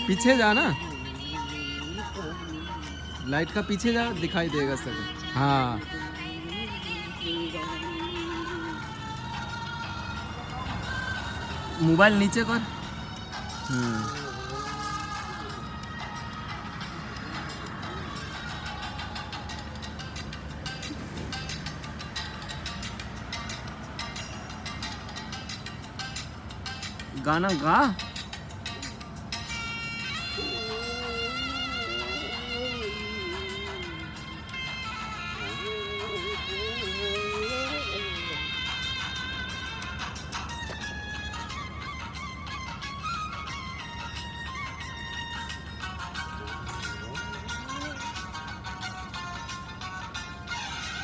पीछे जा ना, लाइट का पीछे जा, दिखाई देगा सब। हाँ मोबाइल नीचे कर। गाना गा।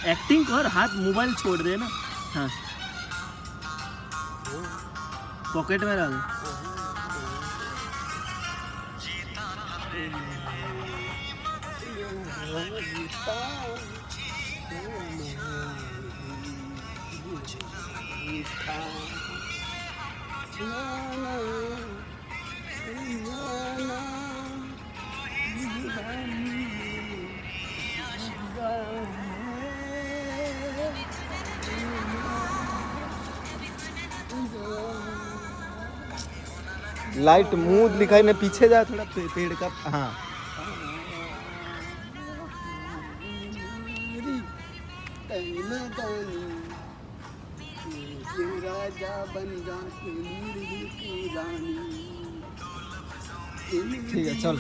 एक्टिंग कर, हाथ मोबाइल छोड़ दे ना। हाँ पॉकेट में डाल। लाइट मुंह दिखाई ने, पीछे जा थोड़ा पेड़ का। हाँ राजा बन जा, ठीक है चल।